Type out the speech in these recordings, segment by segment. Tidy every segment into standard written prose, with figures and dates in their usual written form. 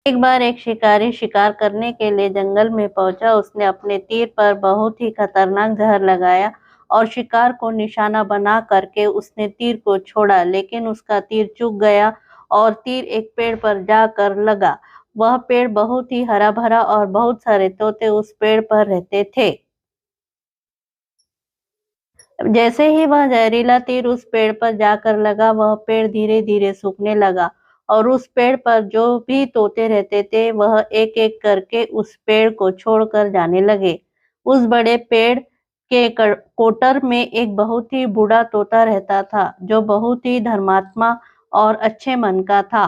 एक बार एक शिकारी शिकार करने के लिए जंगल में पहुंचा। उसने अपने तीर पर बहुत ही खतरनाक जहर लगाया और शिकार को निशाना बना करके उसने तीर को छोड़ा, लेकिन उसका तीर चूक गया और तीर एक पेड़ पर जाकर लगा। वह पेड़ बहुत ही हरा भरा और बहुत सारे तोते उस पेड़ पर रहते थे। जैसे ही वह जहरीला तीर उस पेड़ पर जाकर लगा, वह पेड़ धीरे धीरे सूखने लगा और उस पेड़ पर जो भी तोते रहते थे, वह एक एक करके उस पेड़ को छोड़कर जाने लगे। उस बड़े पेड़ के कोटर में एक बहुत ही बूढ़ा तोता रहता था, जो बहुत ही धर्मात्मा और अच्छे मन का था।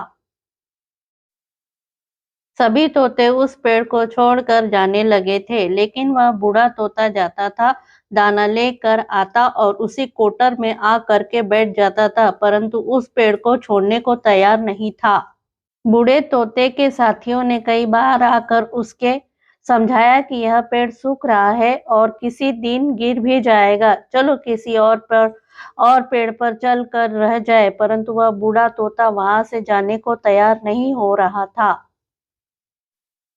सभी तोते उस पेड़ को छोड़कर जाने लगे थे, लेकिन वह बूढ़ा तोता जाता था, दाना लेकर आता और उसी कोटर में आ करके बैठ जाता था, परंतु उस पेड़ को छोड़ने को तैयार नहीं था। बूढ़े तोते के साथियों ने कई बार आकर उसके समझाया कि यह पेड़ सूख रहा है और किसी दिन गिर भी जाएगा, चलो किसी और पेड़ पर चल कर रह जाए, परंतु वह बूढ़ा तोता वहां से जाने को तैयार नहीं हो रहा था।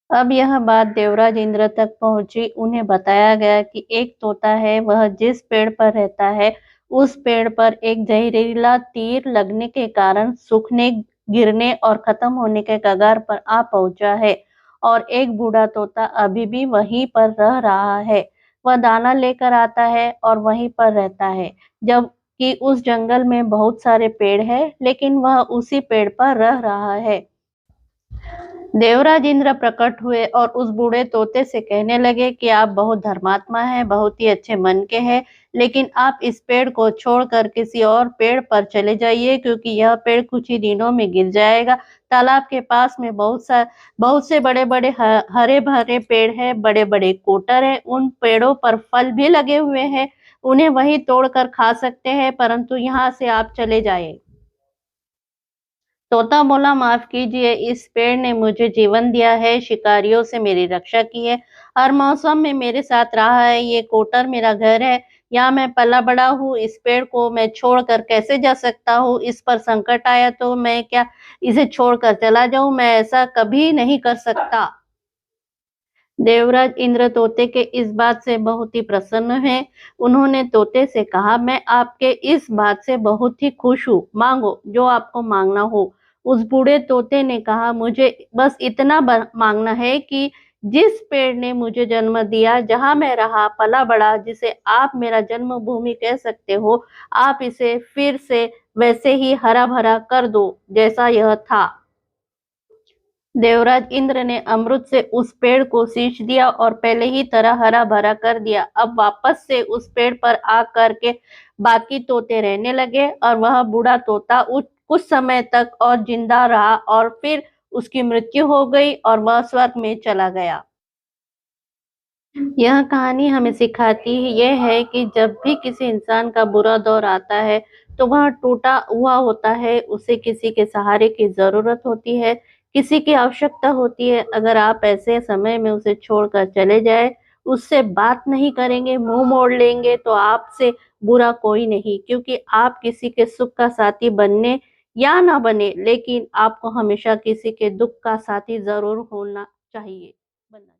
अब यह बात देवराज इंद्र तक पहुंची। उन्हें बताया गया कि एक तोता है, वह जिस पेड़ पर रहता है, उस पेड़ पर एक जहरीला तीर लगने के कारण सूखने, गिरने और खत्म होने के कगार पर आ पहुंचा है और एक बूढ़ा तोता अभी भी वहीं पर रह रहा है। वह दाना लेकर आता है और वहीं पर रहता है, जबकि उस जंगल में बहुत सारे पेड़ है, लेकिन वह उसी पेड़ पर रह रहा है। देवराज इंद्र प्रकट हुए और उस बूढ़े तोते से कहने लगे कि आप बहुत धर्मात्मा हैं, बहुत ही अच्छे मन के हैं, लेकिन आप इस पेड़ को छोड़कर किसी और पेड़ पर चले जाइए, क्योंकि यह पेड़ कुछ ही दिनों में गिर जाएगा। तालाब के पास में बहुत से बड़े बड़े हरे भरे पेड़ हैं, बड़े बड़े कोटर हैं, उन पेड़ों पर फल भी लगे हुए हैं, उन्हें वही तोड़कर खा सकते हैं, परंतु यहाँ से आप चले जाइए। तोता बोला, माफ कीजिए, इस पेड़ ने मुझे जीवन दिया है, शिकारियों से मेरी रक्षा की है, हर मौसम में मेरे साथ रहा है, ये कोटर मेरा घर है, यहाँ मैं पला बड़ा हूँ, इस पेड़ को मैं छोड़कर कैसे जा सकता हूँ? इस पर संकट आया तो मैं क्या इसे छोड़कर चला जाऊं? मैं ऐसा कभी नहीं कर सकता। देवराज इंद्र तोते के इस बात से बहुत ही प्रसन्न हैं। उन्होंने तोते से कहा, मैं आपके इस बात से बहुत ही खुश हूँ, मांगो जो आपको मांगना हो। उस बूढ़े तोते ने कहा, मुझे बस इतना मांगना है कि जिस पेड़ ने मुझे जन्म दिया, जहां मैं रहा पला बड़ा, जिसे आप मेरा जन्मभूमि कह सकते हो, आप इसे फिर से वैसे ही हरा भरा कर दो जैसा यह था। देवराज इंद्र ने अमृत से उस पेड़ को सींच दिया और पहले ही तरह हरा भरा कर दिया। अब वापस से उस पेड़ पर आ करके बाकी तोते रहने लगे और वह बूढ़ा तोता कुछ समय तक और जिंदा रहा और फिर उसकी मृत्यु हो गई और वह स्वर्ग में चला गया। यह कहानी हमें सिखाती है यह है कि जब भी किसी इंसान का बुरा दौर आता है, तो वह टूटा हुआ होता है, उसे किसी के सहारे की जरूरत होती है, किसी की आवश्यकता होती है। अगर आप ऐसे समय में उसे छोड़कर चले जाए, उससे बात नहीं करेंगे, मुंह मोड़ लेंगे, तो आपसे बुरा कोई नहीं, क्योंकि आप किसी के सुख का साथी बनने या ना बने, लेकिन आपको हमेशा किसी के दुख का साथी जरूर होना चाहिए, बनना चाहिए।